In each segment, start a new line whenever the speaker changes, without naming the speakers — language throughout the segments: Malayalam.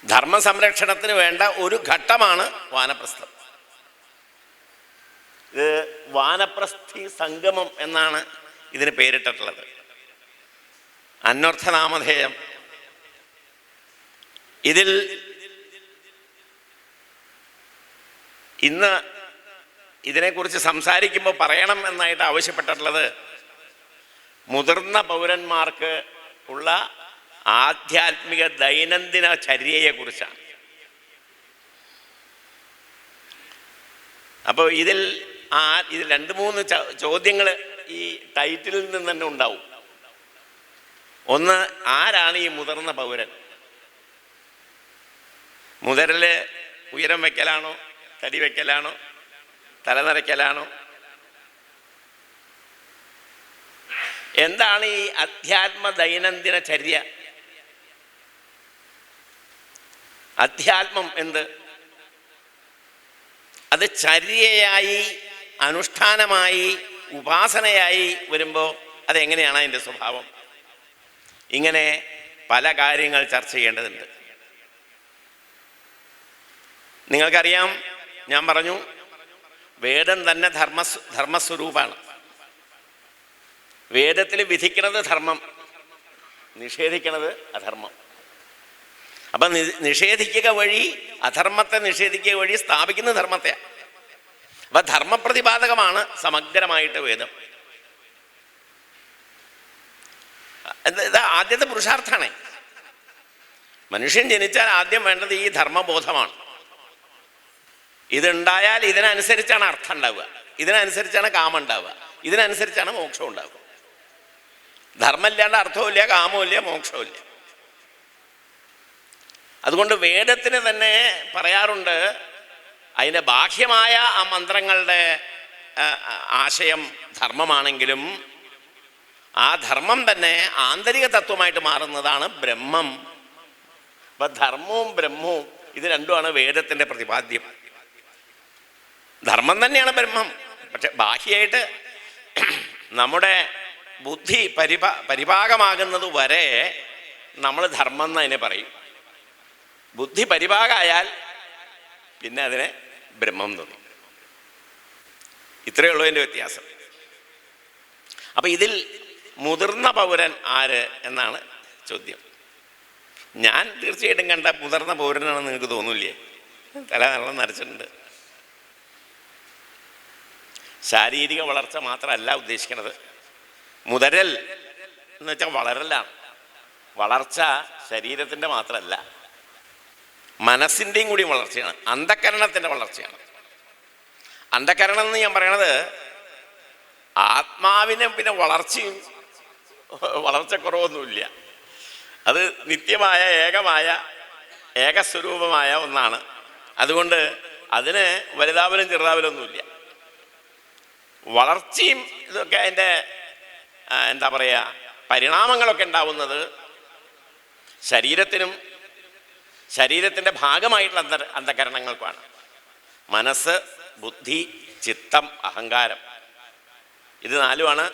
ധർമ്മസംരക്ഷണത്തിന് വേണ്ട ഒരു ഘട്ടമാണ് വാനപ്രസ്ഥം. ഇത് വാനപ്രസ്ഥി സംഗമം എന്നാണ് ഇതിന് പേരിട്ടിട്ടുള്ളത്. അന്വർത്ഥനാമധേയം. ഇതിൽ ഇന്ന് ഇതിനെക്കുറിച്ച് സംസാരിക്കുമ്പോൾ പറയണം എന്നായിട്ട് ആവശ്യപ്പെട്ടിട്ടുള്ളത് മുതിർന്ന പൗരന്മാർക്ക് ഉള്ള ആധ്യാത്മിക ദൈനംദിന ചര്യയെക്കുറിച്ചാണ്. അപ്പോൾ ഇതിൽ 2-3 ചോദ്യങ്ങൾ ഈ ടൈറ്റിലിൽ നിന്ന് തന്നെ ഉണ്ടാവും. ഒന്ന്, ആരാണ് ഈ മുതിർന്ന പൗരൻ? മുതിരല് ഉയരം വയ്ക്കലാണോ, തടി വയ്ക്കലാണോ, തലനരയ്ക്കലാണോ? എന്താണ് ഈ അധ്യാത്മ ദൈനംദിന ചര്യ? അധ്യാത്മം എന്ത്? അത് ചര്യയായി, അനുഷ്ഠാനമായി, ഉപാസനയായി വരുമ്പോൾ അതെങ്ങനെയാണ് അതിൻ്റെ സ്വഭാവം? ഇങ്ങനെ പല കാര്യങ്ങൾ ചർച്ച ചെയ്യേണ്ടതുണ്ട്. നിങ്ങൾക്കറിയാം, ഞാൻ പറഞ്ഞു, വേദം തന്നെ ധർമ്മസ്വരൂപമാണ്. വേദത്തിൽ വിധിക്കുന്നത് ധർമ്മം, നിഷേധിക്കുന്നത് അധർമ്മം. അപ്പം നിഷേധിക്കുക വഴി, അധർമ്മത്തെ നിഷേധിക്കുക വഴി സ്ഥാപിക്കുന്ന ധർമ്മത്തെയാണ്. അപ്പം ധർമ്മപ്രതിപാദകമാണ് സമഗ്രമായിട്ട് വേദം. ഇത് ആദ്യത്തെ പുരുഷാർത്ഥമാണ്. മനുഷ്യൻ ജനിച്ചാൽ ആദ്യം വേണ്ടത് ഈ ധർമ്മബോധമാണ്. ഇതുണ്ടായാൽ ഇതിനനുസരിച്ചാണ് അർത്ഥം ഉണ്ടാവുക, ഇതിനനുസരിച്ചാണ് കാമം ഉണ്ടാവുക, ഇതിനനുസരിച്ചാണ് മോക്ഷം ഉണ്ടാവുക. ധർമ്മമില്ലാണ്ട് അർത്ഥവുമില്ല, കാമവുമില്ല, മോക്ഷവുമില്ല. അതുകൊണ്ട് വേദത്തിന് തന്നെ പറയാറുണ്ട്, അതിൻ്റെ ബാഹ്യമായ ആ മന്ത്രങ്ങളുടെ ആശയം ധർമ്മമാണെങ്കിലും ആ ധർമ്മം തന്നെ ആന്തരിക തത്വമായിട്ട് മാറുന്നതാണ് ബ്രഹ്മം. അപ്പം ധർമ്മവും ബ്രഹ്മവും ഇത് രണ്ടുമാണ് വേദത്തിൻ്റെ പ്രതിപാദ്യം. ധർമ്മം തന്നെയാണ് ബ്രഹ്മം. പക്ഷെ ബാഹ്യമായിട്ട് നമ്മുടെ ബുദ്ധി പരിഭാഗമാകുന്നത് വരെ നമ്മൾ ധർമ്മം എന്ന് അതിനെ പറയും. ബുദ്ധി പരിഭാഗമായാൽ പിന്നെ അതിനെ ബ്രഹ്മം തോന്നും. ഇത്രയേ ഉള്ളൂ അതിൻ്റെ വ്യത്യാസം. അപ്പം ഇതിൽ മുതിർന്ന പൗരൻ ആര് എന്നാണ് ചോദ്യം. ഞാൻ തീർച്ചയായിട്ടും കണ്ട മുതിർന്ന പൗരനാണെന്ന് നിങ്ങൾക്ക് തോന്നില്ലേ? തല നല്ല നരച്ചിട്ടുണ്ട്. ശാരീരിക വളർച്ച മാത്രമല്ല ഉദ്ദേശിക്കുന്നത്. മുതരൽ എന്ന് വെച്ചാൽ വളരലാണ്. വളർച്ച ശരീരത്തിൻ്റെ മാത്രമല്ല, മനസ്സിൻ്റെയും കൂടി വളർച്ചയാണ്, അന്ധകരണത്തിൻ്റെ വളർച്ചയാണ്. അന്ധകരണം എന്ന് ഞാൻ പറയണത് ആത്മാവിന് പിന്നെ വളർച്ചക്കുറവൊന്നുമില്ല. അത് നിത്യമായ, ഏകസ്വരൂപമായ ഒന്നാണ്. അതുകൊണ്ട് അതിന് വലുതാവലും ചെറുതാവലൊന്നുമില്ല. വളർച്ചയും ഇതൊക്കെ അതിൻ്റെ എന്താ പറയുക, പരിണാമങ്ങളൊക്കെ ഉണ്ടാവുന്നത് ശരീരത്തിൻ്റെ ഭാഗമായിട്ടുള്ള അന്ധകരണങ്ങൾക്കാണ്. മനസ്സ്, ബുദ്ധി, ചിത്തം, അഹങ്കാരം, ഇത് 4മാണ്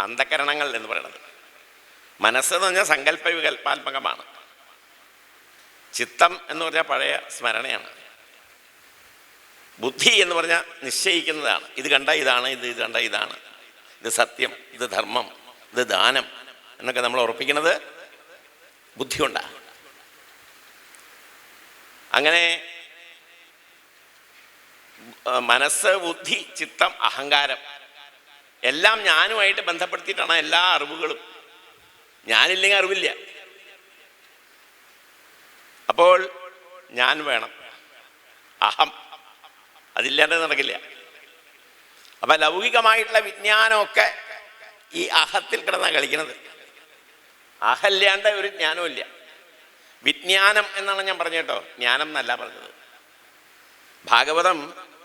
അന്ധകരണങ്ങൾ എന്ന് പറയുന്നത്. മനസ്സെന്ന് പറഞ്ഞാൽ സങ്കല്പ വികല്പാത്മകമാണ്. ചിത്തം എന്ന് പറഞ്ഞാൽ പഴയ സ്മരണയാണ്. ബുദ്ധി എന്ന് പറഞ്ഞാൽ നിശ്ചയിക്കുന്നതാണ്. ഇത് കണ്ട ഇതാണ്, ഇത് കണ്ട ഇതാണ്, ഇത് സത്യം, ഇത് ധർമ്മം, ഇത് ദാനം എന്നൊക്കെ നമ്മൾ ഉറപ്പിക്കുന്നത് ബുദ്ധി കൊണ്ടാണ്. അങ്ങനെ മനസ്സ്, ബുദ്ധി, ചിത്തം, അഹങ്കാരം എല്ലാം ഞാനുമായിട്ട് ബന്ധപ്പെടുത്തിയിട്ടാണ് എല്ലാ അറിവുകളും. ഞാനില്ലെങ്കിൽ അറിവില്ല. അപ്പോൾ ഞാൻ വേണം, അഹം, അതില്ലാണ്ട് നടക്കില്ല. അപ്പം ലൗകികമായിട്ടുള്ള വിജ്ഞാനമൊക്കെ ഈ അഹത്തിൽ കിടന്നാണ് കളിക്കുന്നത്. അഹല്ലാണ്ട് ഒരു ജ്ഞാനവും ഇല്ല. വിജ്ഞാനം എന്നാണ് ഞാൻ പറഞ്ഞ കേട്ടോ, ജ്ഞാനം എന്നല്ല പറഞ്ഞത്. ഭാഗവതം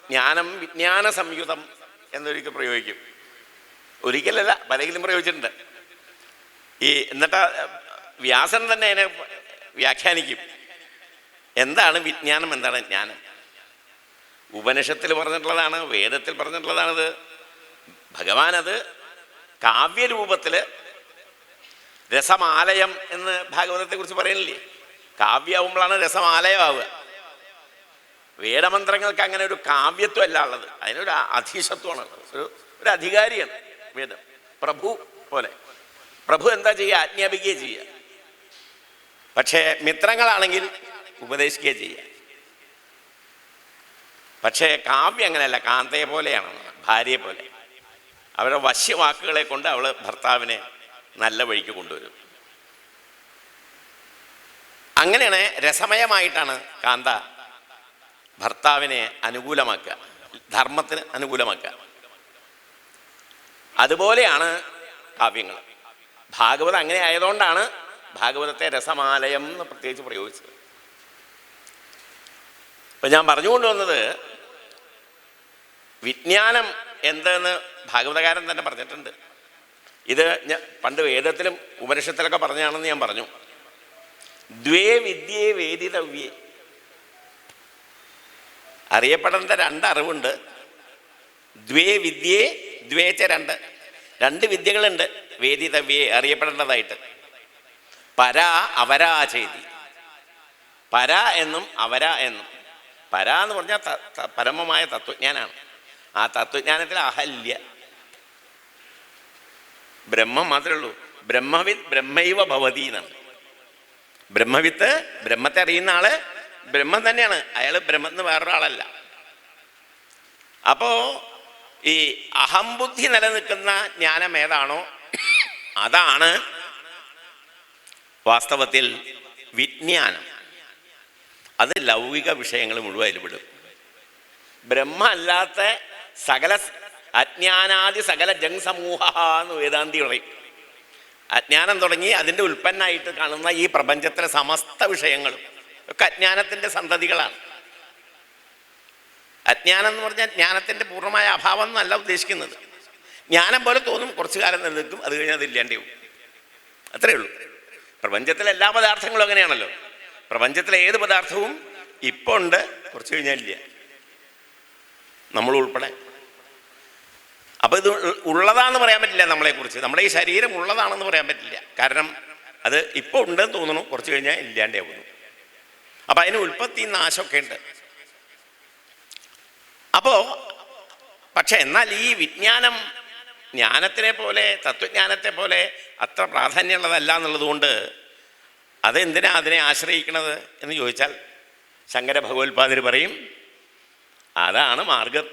ജ്ഞാനം വിജ്ഞാന സംയുതം എന്നൊരിക്കൽ പ്രയോഗിക്കും. ഒരിക്കലല്ല, പലകിലും പ്രയോഗിച്ചിട്ടുണ്ട്. എന്നിട്ട് വ്യാസൻ തന്നെ അതിനെ വ്യാഖ്യാനിക്കും. എന്താണ് വിജ്ഞാനം, എന്താണ് ജ്ഞാനം? ഉപനിഷത്തിൽ പറഞ്ഞിട്ടുള്ളതാണ്, വേദത്തിൽ പറഞ്ഞിട്ടുള്ളതാണിത്. ഭഗവാനത് കാവ്യരൂപത്തിൽ രസമാലയം എന്ന് ഭാഗവതത്തെക്കുറിച്ച് പറയുന്നില്ലേ? കാവ്യമാവുമ്പോഴാണ് രസമാലയമാവുക. വേദമന്ത്രങ്ങൾക്ക് അങ്ങനെ ഒരു കാവ്യത്വം അല്ല ഉള്ളത്, അതിനൊരു അധീശത്വമാണ്, ഒരു അധികാരിയാണ് വേദം. പ്രഭു പോലെ പ്രഭു എന്താ ചെയ്യുക? ആജ്ഞാപിക്കുകയും ചെയ്യുക. പക്ഷേ മിത്രങ്ങളാണെങ്കിൽ ഉപദേശിക്കുകയും ചെയ്യുക. പക്ഷേ കാവ്യം അങ്ങനെയല്ല, കാന്തയെ പോലെയാണ്, ഭാര്യയെ പോലെ. അവരുടെ വശ്യവാക്കുകളെ കൊണ്ട് അവൾ ഭർത്താവിനെ നല്ല വഴിക്ക് കൊണ്ടുവരും. അങ്ങനെയാണ് രസമയമായിട്ടാണ് കാന്ത ഭർത്താവിനെ അനുകൂലമാക്കുക, ധർമ്മത്തിന് അനുകൂലമാക്കുക. അതുപോലെയാണ് കാവ്യങ്ങൾ. ഭാഗവതം അങ്ങനെ ആയതുകൊണ്ടാണ് ഭാഗവതത്തെ രസമാലയം എന്ന് പ്രത്യേകിച്ച് പ്രയോഗിച്ചത്. അപ്പം ഞാൻ പറഞ്ഞുകൊണ്ടുവന്നത്, വിജ്ഞാനം എന്തെന്ന് ഭാഗവതകാരൻ തന്നെ പറഞ്ഞിട്ടുണ്ട്. ഇത് പണ്ട് വേദത്തിലും ഉപനിഷത്തിലൊക്കെ പറഞ്ഞാണെന്ന് ഞാൻ പറഞ്ഞു. ദ്വേ വിദ്യേ വേദിതവ്യേ, അറിയപ്പെടേണ്ട രണ്ട് അറിവുണ്ട്. ദ്വേ വിദ്യേ, ദ്വേച്ച രണ്ട് വിദ്യകളുണ്ട് വേദിതവ്യേ, അറിയപ്പെടേണ്ടതായിട്ട്. പരാ അവരാ ചെയ്തി, പര എന്നും അവര എന്നും. പര എന്ന് പറഞ്ഞാൽ പരമമായ തത്വജ്ഞാനാണ്. ആ തത്വജ്ഞാനത്തിൽ അഹല്യ, ബ്രഹ്മം മാത്രമേ ഉള്ളൂ. ബ്രഹ്മവിത്ത് ബ്രഹ്മൈവ ഭവതി എന്നാണ്. ബ്രഹ്മവിത്ത്, ബ്രഹ്മത്തെ അറിയുന്ന ആള് ബ്രഹ്മം തന്നെയാണ്, അയാൾ ബ്രഹ്മത്തിന് വേറൊരാളല്ല. അപ്പോ ഈ അഹംബുദ്ധി നിലനിൽക്കുന്ന ജ്ഞാനം ഏതാണോ അതാണ് വാസ്തവത്തിൽ വിജ്ഞാനം. അത് ലൗകിക വിഷയങ്ങൾ മുഴുവൻ അതിൽപ്പെടും. ബ്രഹ്മ അല്ലാത്ത സകല അജ്ഞാനാദി സകല ജംസമൂഹ എന്ന് വേദാന്തി പറയും. അജ്ഞാനം തുടങ്ങി അതിൻ്റെ ഉൽപ്പന്നമായിട്ട് കാണുന്ന ഈ പ്രപഞ്ചത്തിലെ സമസ്ത വിഷയങ്ങളും ഒക്കെ അജ്ഞാനത്തിൻ്റെ സന്തതികളാണ്. അജ്ഞാനം എന്ന് പറഞ്ഞാൽ ജ്ഞാനത്തിൻ്റെ പൂർണ്ണമായ അഭാവം എന്നല്ല ഉദ്ദേശിക്കുന്നത്. ജ്ഞാനം പോലെ തോന്നും, കുറച്ചു കാലം നിലനിൽക്കും, അത് കഴിഞ്ഞാൽ അത് ഇല്ലാണ്ടേ പോകും. അത്രയേ ഉള്ളൂ. പ്രപഞ്ചത്തിലെ എല്ലാ പദാർത്ഥങ്ങളും അങ്ങനെയാണല്ലോ. പ്രപഞ്ചത്തിലെ ഏത് പദാർത്ഥവും ഇപ്പോൾ ഉണ്ട്, കുറച്ച് കഴിഞ്ഞാൽ ഇല്ല, നമ്മൾ ഉൾപ്പെടെ. അപ്പോൾ ഇത് ഉള്ളതാണെന്ന് പറയാൻ പറ്റില്ല നമ്മളെക്കുറിച്ച്. നമ്മുടെ ഈ ശരീരം ഉള്ളതാണെന്ന് പറയാൻ പറ്റില്ല. കാരണം അത് ഇപ്പോൾ ഉണ്ടെന്ന് തോന്നുന്നു, കുറച്ച് കഴിഞ്ഞാൽ ഇല്ലാണ്ടേ പോകുന്നു. അപ്പം അതിന് ഉൽപ്പത്തി നാശമൊക്കെ ഉണ്ട്. അപ്പോൾ പക്ഷെ എന്നാൽ ഈ വിജ്ഞാനം ജ്ഞാനത്തിനെ പോലെ, തത്വജ്ഞാനത്തെ പോലെ അത്ര പ്രാധാന്യമുള്ളതല്ല എന്നുള്ളതുകൊണ്ട് അതെന്തിനാ അതിനെ ആശ്രയിക്കണത് എന്ന് ചോദിച്ചാൽ ശങ്കര ഭഗവത്പാദർ പറയും, അതാണ് മാർഗം.